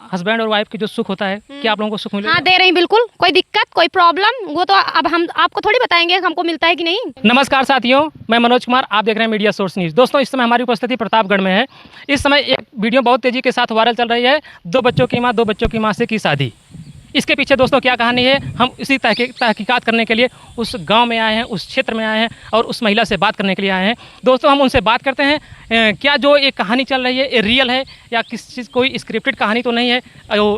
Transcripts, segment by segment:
Husband और wife की जो सुख होता है, क्या आप लोगों को सुख मिलेगा? हाँ दे रही बिल्कुल, कोई दिक्कत कोई प्रॉब्लम वो तो अब हम आपको थोड़ी बताएंगे हमको मिलता है कि नहीं। नमस्कार साथियों, मैं मनोज कुमार, आप देख रहे हैं मीडिया सोर्स न्यूज़। दोस्तों, इस समय हमारी उपस्थिति प्रतापगढ़ में है। इस समय एक वीडियो बहुत तेज़ी के साथ वायरल चल रही है, दो बच्चों की माँ से की शादी। इसके पीछे दोस्तों क्या कहानी है, हम इसी तहकीकात करने के लिए उस गांव में आए हैं, उस क्षेत्र में आए हैं और उस महिला से बात करने के लिए आए हैं। दोस्तों, हम उनसे बात करते हैं क्या जो ये कहानी चल रही है ये रियल है या किस चीज़ कोई स्क्रिप्टेड कहानी तो नहीं है।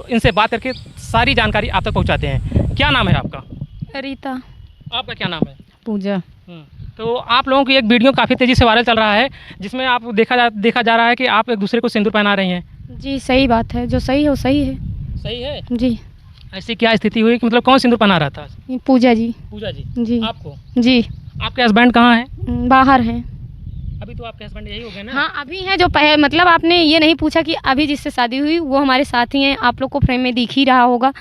इनसे बात करके सारी जानकारी आप तक पहुँचाते हैं। क्या नाम है आपका? रीता। आपका क्या नाम है? पूजा। तो आप लोगों की एक वीडियो काफ़ी तेज़ी से वायरल चल रहा है, जिसमें आप देखा जा रहा है कि आप एक दूसरे को सिंदूर पहना रही हैं। जी सही बात है, जो सही है वो सही है। सही है जी। ऐसी क्या स्थिति हुई कि मतलब कौन सिंदूर पहना रहा था? पूजा जी। पूजा जी। जी आपको? जी। आपके हस्बैंड कहाँ हैं? बाहर हैं। अभी तो आपके हस्बैंड यही हो गए ना? हाँ अभी हैं, जो मतलब आपने ये नहीं पूछा कि अभी जिससे शादी हुई वो हमारे साथ ही हैं, आप लोग को फ्रेम में दिख ही रहा होगा।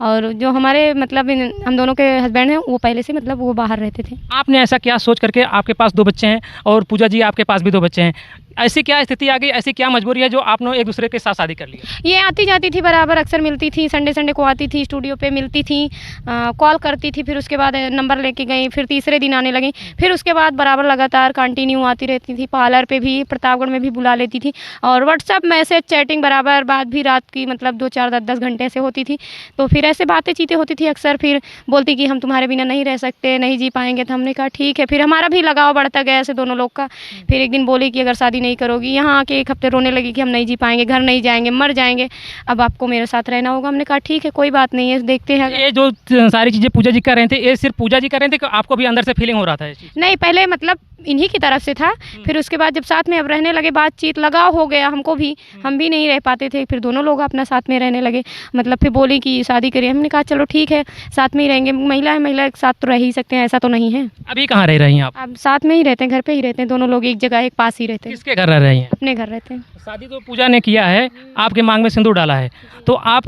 और जो हमारे मतलब हम दोनों के हस्बैंड हैं वो पहले से मतलब वो बाहर रहते थे। आपने ऐसा क्या सोच करके, आपके पास दो बच्चे हैं और पूजा जी आपके पास भी दो बच्चे हैं, ऐसी क्या स्थिति आ गई, ऐसी क्या मजबूरी है जो आपने एक दूसरे के साथ शादी कर ली? ये आती जाती थी बराबर, अक्सर मिलती थी, संडे को आती थी, स्टूडियो पे मिलती थी, कॉल करती थी, फिर उसके बाद नंबर लेके गई, फिर तीसरे दिन आने लगी, फिर उसके बाद बराबर लगातार कंटिन्यू आती रहती थी। पार्लर पे भी, प्रतापगढ़ में भी बुला लेती थी और व्हाट्सअप मैसेज चैटिंग बराबर, बात भी रात की मतलब 2-4 10 घंटे से होती थी। तो फिर ऐसे बातें चीतें होती थी अक्सर, फिर बोलती कि हम तुम्हारे बिना नहीं रह सकते, नहीं जी पाएंगे। तो हमने कहा ठीक है, फिर हमारा भी लगाव बढ़ता गया ऐसे दोनों लोग का। फिर एक दिन बोली कि अगर शादी नहीं करोगी, यहाँ आके एक हफ्ते रोने लगी कि हम नहीं जी पाएंगे, घर नहीं जाएंगे, मर जाएंगे, अब आपको मेरे साथ रहना होगा। हमने कहा ठीक है कोई बात नहीं है, देखते हैं। ये जो सारी चीज़ें पूजा जी कर रहे थे, ये सिर्फ पूजा जी कर रहे थे कि आपको भी अंदर से फीलिंग हो रहा था? नहीं, पहले मतलब इन्हीं की तरफ से था, फिर उसके बाद जब साथ में अब रहने लगे, बातचीत लगाव हो गया हमको भी, हम भी नहीं रह पाते थे, फिर दोनों लोग अपना साथ में रहने लगे। मतलब फिर बोली कि शादी करिए, हमने कहा चलो ठीक है साथ में ही रहेंगे, महिला है महिला के साथ तो रह ही सकते हैं, ऐसा तो नहीं है। अभी कहाँ रह रही हैं आप? अब साथ में ही रहते हैं, घर पे ही रहते हैं, दोनों लोग एक जगह एक पास ही रहते हैं। किसके घर रह रही हैं? अपने घर रहते हैं। शादी तो पूजा ने किया है, आपके मांग में सिंदूर डाला है, तो आप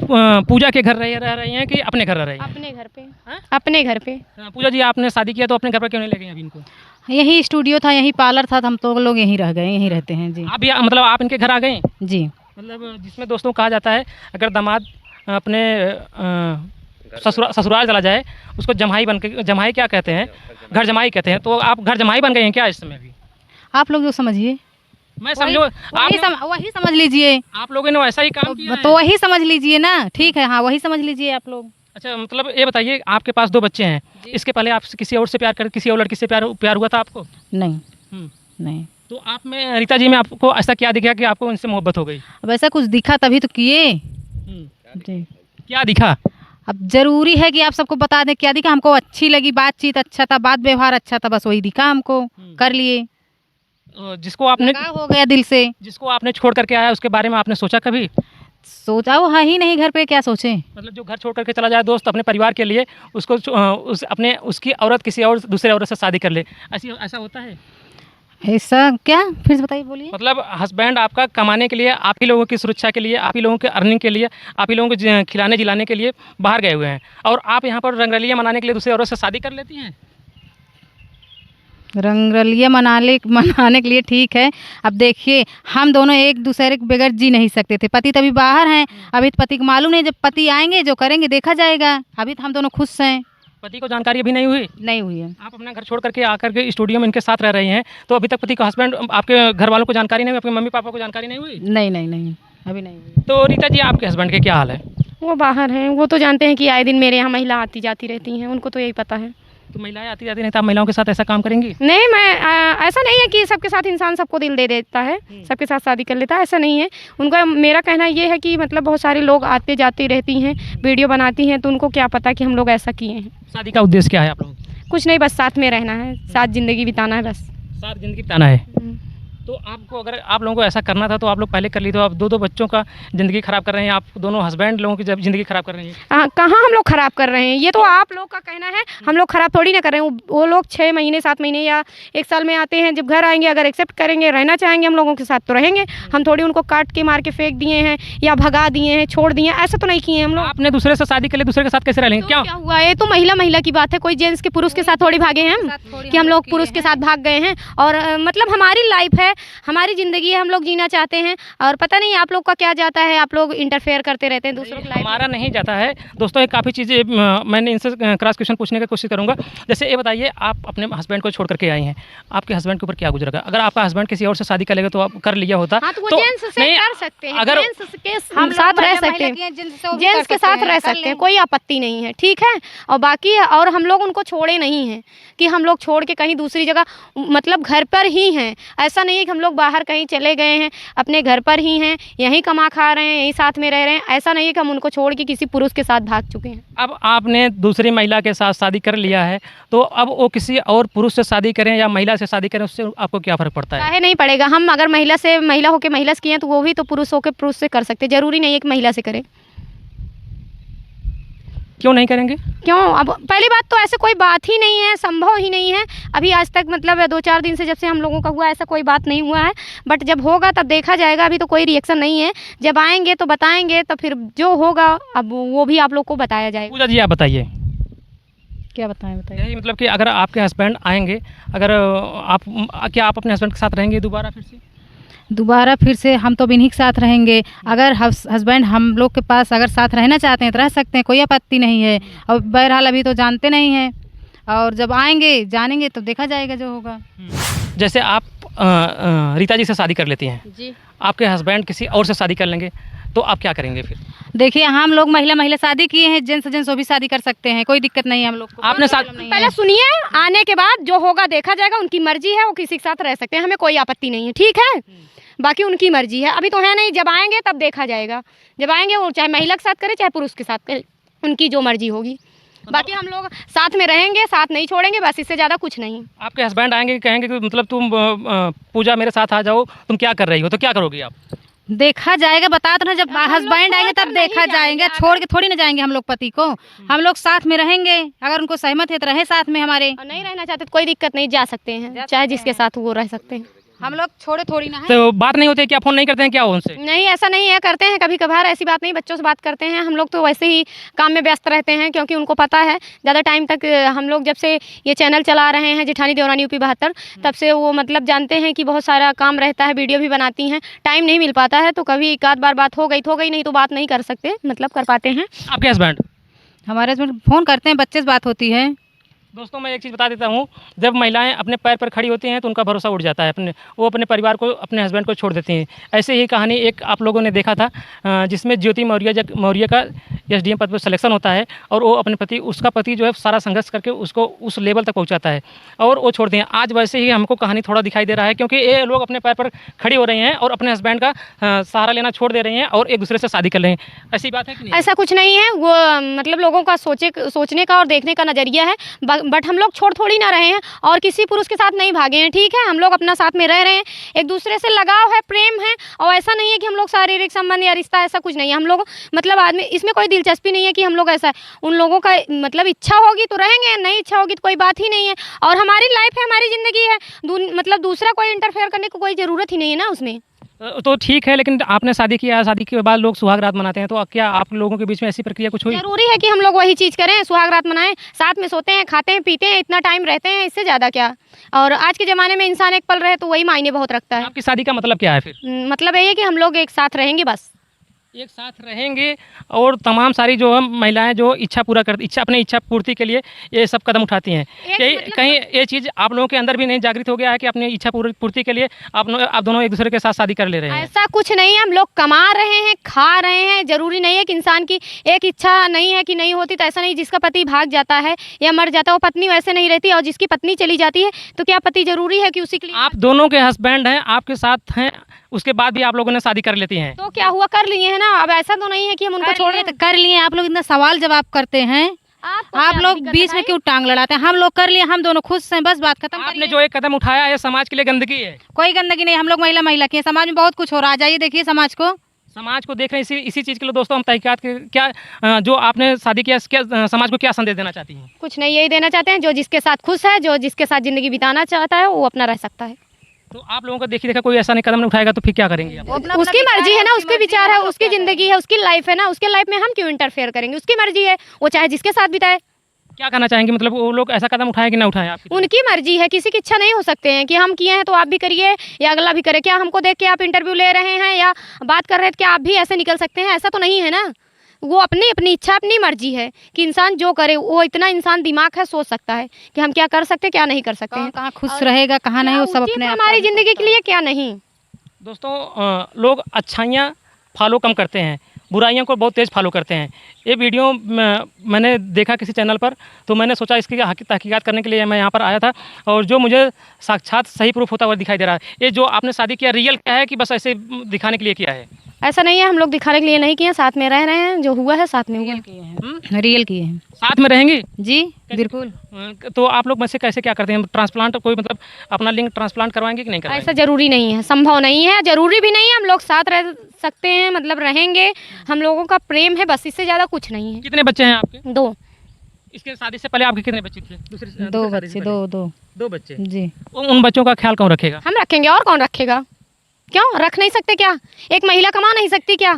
पूजा के घर रह रही हैं कि अपने घर रह रही हैं? अपने घर पे। अपने घर पे। पूजा जी, आपने शादी किया तो अपने घर पर क्यों नहीं ले गई अभी इनको? यही स्टूडियो था, यही पार्लर था, हम तो लोग यहीं रह गए, यहीं रहते हैं जी। आप भी मतलब आप इनके घर आ गए? जी। मतलब जिसमें दोस्तों कहा जाता है अगर दामाद अपने ससुराल चला जाए उसको जमाई क्या कहते हैं, घर जमाई कहते हैं, तो आप घर जमाई बन गए हैं क्या इस समय भी? आप लोग जो समझिए, मैं समझो वही समझ लीजिए। आप लोगों ने वैसा ही काम किया है? तो वही समझ लीजिए ना, ठीक है, हाँ वही समझ लीजिए आप लोग। अच्छा, मतलब ये बताइए, आपके पास दो बच्चे हैं, इसके पहले आप किसी और से किसी और लड़की से प्यार हुआ था आपको? नहीं। नहीं। तो आप में, रीता जी में आपको ऐसा क्या दिखा कि आपको इनसे मोहब्बत हो गई? अब ऐसा कुछ दिखा तभी तो किए जी। क्या दिखा? अब जरूरी है कि आप सबको बता दें क्या दिखा। हमको अच्छी लगी, बातचीत अच्छा था, बात व्यवहार अच्छा था, बस वही दिखा हमको, कर लिए। जिसको आपने हो गया दिल से, जिसको आपने छोड़ करके आया उसके बारे में आपने सोचा कभी? सोचा वो है ही नहीं घर पे, क्या सोचे। मतलब जो घर छोड़ करके चला जाए दोस्त अपने परिवार के लिए, उसको उसकी औरत किसी और दूसरे औरत से शादी कर ले, ऐसा होता है? ऐसा क्या, फिर से बताइए, बोलिए। मतलब हस्बैंड आपका कमाने के लिए, आप ही लोगों की सुरक्षा के लिए, आप ही लोगों के अर्निंग के लिए, आप ही लोगों को खिलाने जिलाने के लिए बाहर गए हुए हैं और आप यहाँ पर रंगरलियाँ मनाने के लिए दूसरे औरत से शादी कर लेती हैं? रंगरलिया मनाने के लिए ठीक है। अब देखिए, हम दोनों एक दूसरे के बगैर जी नहीं सकते थे। पति तभी बाहर हैं, अभी तो पति को मालूम नहीं, जब पति आएंगे जो करेंगे देखा जाएगा। अभी तो हम दोनों खुश हैं। पति को जानकारी अभी नहीं हुई? नहीं हुई है। आप अपना घर छोड़ करके आकर के स्टूडियो में इनके साथ रह रही हैं, तो अभी तक पति का हस्बैंड, आपके घर वालों को जानकारी नहीं हुई, आपके मम्मी पापा को जानकारी नहीं हुई? नहीं नहीं नहीं, अभी नहीं हुई। तो रीता जी, आपके हस्बैंड के क्या हाल है? वो बाहर हैं, वो तो जानते हैं कि आए दिन मेरे यहाँ महिला आती जाती रहती हैं, उनको तो यही पता है। तो महिलाएं आती जाती नहीं, तो आप महिलाओं के साथ ऐसा काम करेंगी? नहीं, मैं ऐसा नहीं है कि सबके साथ इंसान सबको दिल दे देता है, सबके साथ शादी कर लेता है, ऐसा नहीं है। उनका मेरा कहना ये है कि मतलब बहुत सारे लोग आते जाते रहती हैं, वीडियो बनाती हैं, तो उनको क्या पता कि हम लोग ऐसा किए हैं। शादी का उद्देश्य क्या है आप लोगों का? कुछ नहीं, बस साथ में रहना है, साथ ज़िंदगी बिताना है, बस साथ ज़िंदगी बिताना है। तो आपको, अगर आप लोगों को ऐसा करना था तो आप लोग पहले कर ली, तो आप दो बच्चों का ज़िंदगी ख़राब कर रहे हैं, आप दोनों हस्बैंड लोगों की जब ज़िंदगी ख़राब कर रहे हैं। कहाँ हम लोग ख़राब कर रहे हैं, ये तो आप लोग का कहना है, हम लोग ख़राब थोड़ी ना कर रहे हैं। वो लोग 6 महीने 7 महीने या 1 साल में आते हैं, जब घर आएंगे अगर एक्सेप्ट करेंगे, रहना चाहेंगे हम लोगों के साथ तो रहेंगे। हम थोड़ी उनको काट के मार के फेंक दिए हैं या भगा दिए हैं, छोड़ दिए हैं, ऐसा तो नहीं किए हम लोग। आपने दूसरे से शादी कर ली, दूसरे के साथ कैसे रह लेंगे? क्या हुआ? ये तो महिला की बात है, कोई जेंट्स के पुरुष के साथ थोड़ी भागे हैं हम, कि हम लोग पुरुष के साथ भाग गए हैं। और मतलब हमारी लाइफ है, हमारी ज़िंदगी है, हम लोग जीना चाहते हैं। और पता नहीं आप लोग का क्या जाता है, आप लोग इंटरफेयर करते रहते हैं दूसरों की लाइफ। हमारा नहीं जाता है दोस्तों। ये काफ़ी चीज़ें मैंने इनसे क्रॉस क्वेश्चन पूछने की कोशिश करूँगा। जैसे ये बताइए, आप अपने हस्बैंड को छोड़ करके आई हैं, आपके हस्बैंड के ऊपर क्या गुजरा? अगर आपका हस्बैंड किसी और से शादी कर लेगा तो आप कर लिया होता हाँ, तो वो जेंट्स से नहीं, कर सकते हैं, अगर जेंट्स के साथ रह सकते हैं, जेंट्स के साथ रह सकते हैं, कोई आपत्ति नहीं है, ठीक है। और बाकी और हम लोग उनको छोड़े नहीं हैं कि हम लोग छोड़ के कहीं दूसरी जगह, मतलब घर पर ही हैं। ऐसा नहीं है कि हम लोग बाहर कहीं चले गए हैं, अपने घर पर ही हैं, यहीं कमा खा रहे हैं, यहीं साथ में रह रहे हैं। ऐसा नहीं है कि हम उनको छोड़ के किसी पुरुष के साथ भाग चुके हैं। अब आपने दूसरी महिला के साथ शादी कर लिया है, तो अब वो किसी और पुरुष से शादी करें या महिला से शादी करें, उससे आपको क्या फ़र्क पड़ता है? काहे नहीं पड़ेगा। हम अगर महिला होकर महिला से किए हैं तो वो भी तो पुरुष होकर पुरुष से कर सकते, जरूरी नहीं है कि महिला से करें। क्यों नहीं करेंगे? क्यों? अब पहली बात तो ऐसे कोई बात ही नहीं है, संभव ही नहीं है अभी आज तक। मतलब 2-4 दिन से जब से हम लोगों का हुआ, ऐसा कोई बात नहीं हुआ है। बट जब होगा तब देखा जाएगा, अभी तो कोई रिएक्शन नहीं है। जब आएंगे तो बताएंगे, तो फिर जो होगा अब वो भी आप लोग को बताया जाएगा। पूजा जी, आप बताइए। क्या बताएं? बताइए। यही मतलब कि अगर आपके हस्बैंड आएंगे, अगर क्या आप अपने हस्बैंड के साथ रहेंगे दोबारा फिर से? दोबारा फिर से हम तो इन्हीं के साथ रहेंगे। अगर हस्बैंड हम लोग के पास अगर साथ रहना चाहते हैं तो रह सकते हैं, कोई आपत्ति नहीं है। और बहरहाल अभी तो जानते नहीं हैं, और जब आएंगे जानेंगे तो देखा जाएगा जो होगा। जैसे आप रीता जी से शादी कर लेती हैं जी, आपके हस्बैंड किसी और से शादी कर लेंगे, तो आप क्या करेंगे फिर? देखिए, हम लोग महिला शादी किए हैं, जेंट्स वो भी शादी कर सकते हैं, कोई दिक्कत नहीं है हम लोग को। आपने साथ पहले सुनिए, आने के बाद जो होगा देखा जाएगा। उनकी मर्जी है, वो किसी के साथ रह सकते हैं, हमें कोई आपत्ति नहीं है, ठीक है। बाकी उनकी मर्जी है, अभी तो है नहीं। जब आएंगे तब देखा जाएगा। जब आएंगे वो चाहे महिला के साथ करे चाहे पुरुष के साथ करे, उनकी जो मर्जी होगी। बाकी हम लोग साथ में रहेंगे, साथ नहीं छोड़ेंगे, बस इससे ज़्यादा कुछ नहीं। आपके हस्बैंड आएंगे, कहेंगे कि मतलब तुम पूजा मेरे साथ आ जाओ, तुम क्या कर रही हो, तो क्या करोगी आप? देखा जाएगा, बता तो ना, जब हस्बैंड आएंगे तब देखा जाएगा। छोड़ के थोड़ी ना जाएंगे हम लोग पति को, हम लोग साथ में रहेंगे। अगर उनको सहमत है तो रहे साथ में हमारे, और नहीं रहना चाहते तो कोई दिक्कत नहीं, जा सकते हैं, चाहे जिसके साथ वो रह सकते हैं। हम लोग छोड़े थोड़ी ना है। तो बात नहीं होती है? क्या फ़ोन नहीं करते हैं क्या उनसे? नहीं, ऐसा नहीं है, करते हैं कभी कभार, ऐसी बात नहीं। बच्चों से बात करते हैं हम लोग, तो वैसे ही काम में व्यस्त रहते हैं, क्योंकि उनको पता है ज़्यादा टाइम तक हम लोग जब से ये चैनल चला रहे हैं जेठानी देवरानी यूपी 72, तब से वो मतलब जानते हैं कि बहुत सारा काम रहता है, वीडियो भी बनाती हैं, टाइम नहीं मिल पाता है। तो कभी एक आध बार बात हो गई तो हो गई, नहीं तो बात नहीं कर सकते, मतलब कर पाते हैं। आपके हस्बैंड? हमारे हस्बैंड फ़ोन करते हैं, बच्चे से बात होती है। दोस्तों, मैं एक चीज़ बता देता हूँ, जब महिलाएं अपने पैर पर खड़ी होती हैं तो उनका भरोसा उठ जाता है, वो अपने परिवार को, अपने हस्बैंड को छोड़ देती हैं। ऐसे ही कहानी एक आप लोगों ने देखा था, जिसमें ज्योति मौर्य का SDM पद पर सिलेक्शन होता है, और वो अपने पति, उसका पति जो है सारा संघर्ष करके उसको उस लेवल तक पहुँचाता है और वो छोड़ते हैं। आज वैसे ही हमको कहानी थोड़ा दिखाई दे रहा है, क्योंकि ये लोग अपने पैर पर खड़ी हो रही हैं और अपने हस्बैंड का सहारा लेना छोड़ दे रहे हैं और एक दूसरे से शादी कर रहे हैं। ऐसी बात है कि नहीं? ऐसा कुछ नहीं है, वो मतलब लोगों का सोचने का और देखने का नज़रिया है। बट हम लोग छोड़ थोड़ी ना रहे हैं और किसी पुरुष के साथ नहीं भागे हैं, ठीक है। हम लोग अपना साथ में रह रहे हैं, एक दूसरे से लगाव है, प्रेम है। और ऐसा नहीं है कि हम लोग शारीरिक संबंध या रिश्ता, ऐसा कुछ नहीं है। हम लोग मतलब आदमी, इसमें कोई दिलचस्पी नहीं है कि हम लोग ऐसा है। उन लोगों का मतलब इच्छा होगी तो रहेंगे, नहीं इच्छा होगी तो कोई बात ही नहीं है। और हमारी लाइफ है, हमारी ज़िंदगी है, मतलब दूसरा कोई इंटरफेयर करने को कोई ज़रूरत ही नहीं है ना उसमें। तो ठीक है, लेकिन आपने शादी किया, शादी के बाद लोग सुहाग रात मनाते हैं, तो क्या आप लोगों के बीच में ऐसी प्रक्रिया कुछ हुई? जरूरी है कि हम लोग वही चीज़ करें, सुहाग रात मनाएं, साथ में सोते हैं, खाते हैं, पीते हैं, इतना टाइम रहते हैं, इससे ज़्यादा क्या। और आज के ज़माने में इंसान एक पल रहे तो वही मायने बहुत रखता है। आपकी शादी का मतलब क्या है फिर? मतलब यही है कि हम लोग एक साथ रहेंगे, बस एक साथ रहेंगे और तमाम सारी जो हम महिलाएं जो इच्छा पूरा करती, अपनी इच्छा पूर्ति के लिए ये सब कदम उठाती हैं। कहीं ये चीज़ आप लोगों के अंदर भी नहीं जागृत हो गया है कि अपनी इच्छा पूर्ति के लिए आप दोनों एक दूसरे के साथ शादी कर ले रहे हैं? ऐसा कुछ नहीं है, हम लोग कमा रहे हैं, खा रहे हैं। जरूरी नहीं है कि इंसान की एक इच्छा नहीं है कि नहीं होती, तो ऐसा नहीं। जिसका पति भाग जाता है या मर जाता है, वो पत्नी वैसे नहीं रहती, और जिसकी पत्नी चली जाती है तो क्या पति जरूरी है कि उसी के लिए? आप दोनों के हस्बैंड हैं, आपके साथ हैं, उसके बाद भी आप लोगों ने शादी कर लेती हैं, तो क्या हुआ, कर लिए हैं ना। अब ऐसा तो नहीं है कि हम उनको छोड़ तो कर लिए। आप लोग इतना सवाल जवाब करते हैं, आप लोग बीच में क्यों टांग लड़ाते हैं? हम लोग कर लिए, हम दोनों खुश हैं, बस बात खत्म। आपने जो एक कदम उठाया है समाज के लिए गंदगी है? कोई गंदगी नहीं, हम लोग महिला की हैं। समाज में बहुत कुछ हो रहा है, जाइए देखिए समाज को देख रहे हैं। इसी चीज़ के लिए दोस्तों हम तहकीकात के क्या जो आपने शादी किया, क्या समाज को क्या संदेश देना चाहती हैं? कुछ नहीं, यही देना चाहते हैं, जो जिसके साथ खुश है, जो जिसके साथ ज़िंदगी बिताना चाहता है, वो अपना रह सकता है। तो आप लोगों को देखा कोई ऐसा नहीं कदम नहीं उठाएगा तो फिर क्या करेंगे आप? उसकी मर्जी है ना, उसके विचार है, उसकी ज़िंदगी है, उसकी लाइफ है ना, उसके लाइफ में हम क्यों इंटरफेयर करेंगे? उसकी मर्जी है, वो चाहे जिसके साथ बिताए। क्या कहना चाहेंगे, मतलब वो लोग ऐसा कदम उठाएं कि ना उठाएं आपकी? उनकी मर्जी है, किसी की इच्छा नहीं हो सकते हैं कि हम किए हैं तो आप भी करिए या अगला भी करे। क्या हमको देख के आप इंटरव्यू ले रहे हैं या बात कर रहे हैं कि आप भी ऐसे निकल सकते हैं? ऐसा तो नहीं है ना। वो अपनी अपनी इच्छा, अपनी मर्जी है कि इंसान जो करे, वो इतना इंसान दिमाग है, सोच सकता है कि हम क्या कर सकते हैं, क्या नहीं कर सकते हैं, कहाँ खुश रहेगा कहाँ नहीं, वो सब उचित अपने है आप हमारी पर ज़िंदगी के लिए, क्या नहीं। दोस्तों लोग अच्छाइयाँ फॉलो कम करते हैं, बुराइयों को बहुत तेज़ फॉलो करते हैं। ये वीडियो मैंने देखा किसी चैनल पर, तो मैंने सोचा इसकी तहकीकात करने के लिए मैं यहाँ पर आया था, और जो मुझे साक्षात सही प्रूफ होता हुआ दिखाई दे रहा है। ये जो आपने शादी किया रियल क्या है कि बस ऐसे दिखाने के लिए किया है? ऐसा नहीं है, हम लोग दिखाने के लिए नहीं किए, साथ में रह रहे हैं, जो हुआ है साथ में हुआ है। किए हैं, रियल किए हैं। साथ में रहेंगी? जी बिल्कुल। तो आप लोग में से कैसे क्या करते हैं? ट्रांसप्लांट कोई मतलब अपना लिंग ट्रांसप्लांट करवाएंगे कि नहीं ऐसा करवाएंगे? जरूरी नहीं है, संभव नहीं है, जरूरी भी नहीं है। हम लोग साथ रह सकते हैं, मतलब रहेंगे, हम लोगों का प्रेम है बस, इससे ज़्यादा कुछ नहीं है। कितने बच्चे हैं आपके? 2। इसके शादी से पहले आपके कितने बच्चे थे? दूसरी दो शादी से बच्चे, पहले? दो दो बच्चे। जी। उन बच्चों का ख्याल कौन रखेगा? हम रखेंगे, और कौन रखेगा? क्यों रख नहीं सकते क्या? एक महिला कमा नहीं सकती क्या?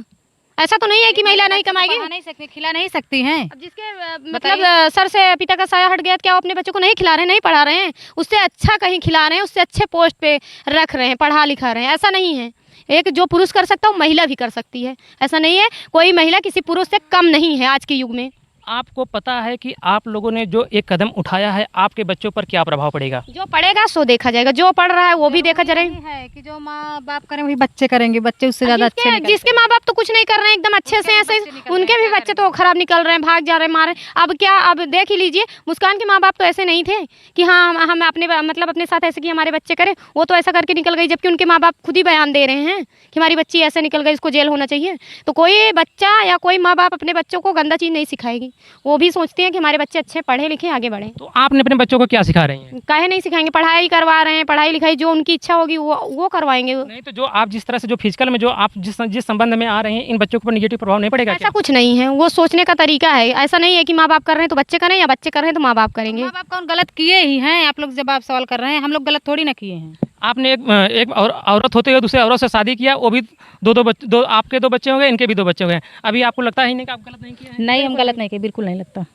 ऐसा तो नहीं है कि महिला नहीं कमाएगी। पढ़ा नहीं सकती, खिला नहीं सकती हैं। अब जिसके मतलब सर से पिता का साया हट गया, तो क्या वो अपने बच्चों को नहीं खिला रहे हैं, नहीं पढ़ा रहे हैं? उससे अच्छा कहीं खिला रहे हैं, उससे अच्छे पोस्ट पे रख रहे हैं, पढ़ा लिखा रहे हैं। ऐसा नहीं है, एक जो पुरुष कर सकता है वो महिला भी कर सकती है। ऐसा नहीं है, कोई महिला किसी पुरुष से कम नहीं है आज के युग में। आपको पता है कि आप लोगों ने जो एक कदम उठाया है, आपके बच्चों पर क्या प्रभाव पड़ेगा? जो पढ़ेगा सो देखा जाएगा, जो पढ़ रहा है वो भी देखा जाएगा। यही है कि जो माँ बाप करें वही बच्चे करेंगे, बच्चे उससे ज्यादा अच्छे नहीं जिसके माँ बाप तो कुछ नहीं कर रहे हैं एकदम अच्छे से, ऐसे उनके भी बच्चे तो खराब निकल रहे हैं, भाग जा रहे हैं, मारे। अब क्या, अब देख ही लीजिए, मुस्कान के माँ बाप तो ऐसे नहीं थे कि हाँ हम अपने मतलब अपने साथ ऐसे कि हमारे बच्चे करें। वो तो ऐसा करके निकल गई, जबकि उनके माँ बाप खुद ही बयान दे रहे हैं कि हमारी बच्ची ऐसे निकल गई, इसको जेल होना चाहिए। तो कोई बच्चा या कोई माँ बाप अपने बच्चों को गंदा चीज़ नहीं सिखाएगी। वो भी सोचते हैं कि हमारे बच्चे अच्छे पढ़े लिखे आगे बढ़े। तो आपने अपने बच्चों को क्या सिखा रही हैं? काहे नहीं सिखाएंगे, पढ़ाई करवा रहे हैं, पढ़ाई लिखाई जो उनकी इच्छा होगी वो करवाएंगे। नहीं तो जो आप जिस तरह से जो फिजिकल में जो आप जिस संबंध में आ रहे हैं, इन बच्चों के ऊपर निगेटिव प्रभाव नहीं पड़ेगा ऐसा क्या? कुछ नहीं है, वो सोचने का तरीका है। ऐसा नहीं है कि माँ बाप कर रहे हैं तो बच्चे करें, या बच्चे कर रहे हैं तो माँ बाप करेंगे। माँ बाप कौन गलत किए ही हैं? आप लोग जब आप सवाल कर रहे हैं, हम लोग गलत थोड़ी ना किए हैं। आपने एक औरत होते हुए दूसरे औरत से शादी किया, वो भी दो आपके 2 बच्चे हो गए, इनके भी 2 बच्चे हो गए। अभी आपको लगता ही नहीं कि आप गलत नहीं किए हैं? नहीं, हम गलत नहीं किए, बिल्कुल नहीं लगता।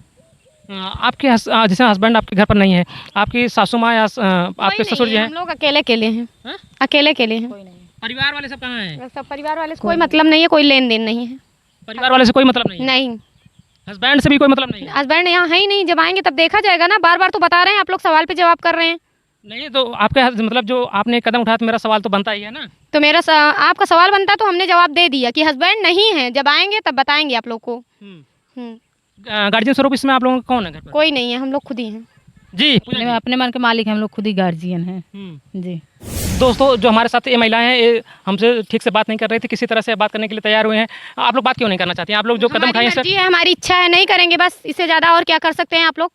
आपके जैसे हस्बैंड आपके घर पर नहीं है, आपकी सासू माँ या आपके कोई ससुर नहीं जी है, हैं? हम लोग अकेले अकेले हैं। हाँ? अकेले अकेले हैं। परिवार वाले सब कहाँ हैं? सब परिवार वाले से कोई मतलब नहीं है, कोई लेन देन नहीं है। परिवार वाले से कोई मतलब नहीं है? नहीं, हस्बैंड से भी कोई मतलब नहीं है? हस्बैंड यहाँ है ही नहीं। जब आएंगे तब देखा जाएगा ना। बार बार तो बता रहे हैं, आप लोग सवाल पे जवाब कर रहे हैं। नहीं तो आपके मतलब जो आपने कदम उठाया, तो मेरा सवाल तो बनता ही है ना। तो आपका सवाल बनता तो हमने जवाब दे दिया कि हस्बैंड नहीं है, जब आएंगे तब बताएंगे आप लोग को। गार्जियन स्वरूप इसमें आप लोगों का कौन है घर पर? कोई नहीं है, हम लोग खुद ही हैं। जी अपने मन के मालिक हैं हम लोग, खुद ही गार्जियन हैं। जी। दोस्तों जो हमारे साथ ये महिलाएं हैं, ये हमसे ठीक से बात नहीं कर रही थी, किसी तरह से बात करने के लिए तैयार हुए हैं। आप लोग बात क्यों नहीं करना चाहती हैं? आप लोग जो कदम खाए हैं जी है, हमारी इच्छा है, नहीं करेंगे बस। इससे ज़्यादा और क्या कर सकते हैं? आप लोग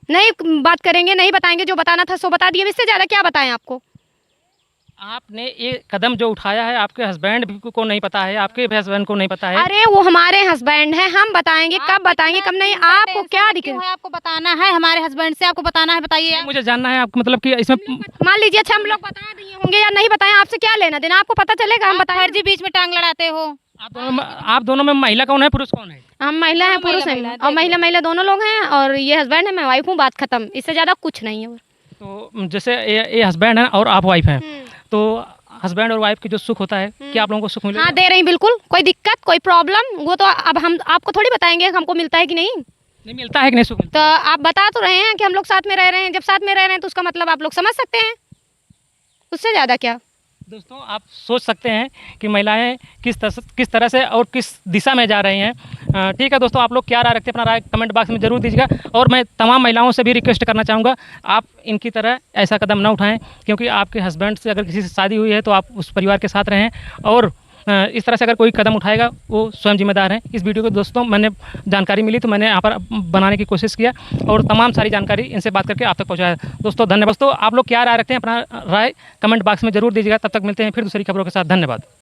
नहीं बात करेंगे, नहीं बताएंगे, जो बताना था सो बता दिए। इससे ज़्यादा क्या बताएं आपको? आपने ये कदम जो उठाया है, आपके हस्बैंड को नहीं पता है, आपके हस्बैंड को नहीं पता है। अरे वो हमारे हस्बैंड हैं, हम बताएंगे, कब बताएंगे कब नहीं। आपको क्या दिक्कत है? आपको बताना है, हमारे हस्बैंड से आपको बताना है, बताइए। मुझे जानना है आपको, मतलब कि इसमें मान लीजिए अच्छा हम लोग बता दिए होंगे या नहीं बताएं, आपसे क्या लेना देना? आपको पता चलेगा, हम बताएं। फर्जी बीच में टांग लड़ाते हो। आप दोनों में महिला कौन है, पुरुष कौन है? हम महिला हैं, पुरुष हैं, और महिला दोनों लोग हैं, और ये हस्बैंड है, मैं वाइफ हूँ, बात खत्म। इससे ज़्यादा कुछ नहीं है। तो जैसे ये हस्बैंड है और आप वाइफ हैं, तो हस्बैंड और वाइफ की जो सुख होता है, क्या आप लोगों को सुख मिलेगा? हाँ, दे रही, बिल्कुल। कोई दिक्कत, कोई प्रॉब्लम, वो तो अब हम आपको थोड़ी बताएंगे हमको मिलता है कि नहीं। नहीं मिलता है कि नहीं सुख? तो आप बता तो रहे हैं कि हम लोग साथ में रह रहे हैं। जब साथ में रह रहे हैं तो उसका मतलब आप लोग समझ सकते हैं, उससे ज़्यादा क्या। दोस्तों आप सोच सकते हैं कि महिलाएं किस तरह से और किस दिशा में जा रही हैं। ठीक है दोस्तों, आप लोग क्या राय रखते हैं, अपना राय कमेंट बॉक्स में ज़रूर दीजिएगा। और मैं तमाम महिलाओं से भी रिक्वेस्ट करना चाहूँगा, आप इनकी तरह ऐसा कदम ना उठाएं, क्योंकि आपके हस्बैंड से अगर किसी से शादी हुई है तो आप उस परिवार के साथ रहें, और इस तरह से अगर कोई कदम उठाएगा वो स्वयं जिम्मेदार हैं। इस वीडियो को दोस्तों मैंने जानकारी मिली तो मैंने यहाँ पर बनाने की कोशिश किया, और तमाम सारी जानकारी इनसे बात करके आप तक पहुँचाया। दोस्तों धन्यवाद। दोस्तों आप लोग क्या राय रखते हैं, अपना राय कमेंट बॉक्स में ज़रूर दीजिएगा। तब तक मिलते हैं फिर दूसरी खबरों के साथ। धन्यवाद।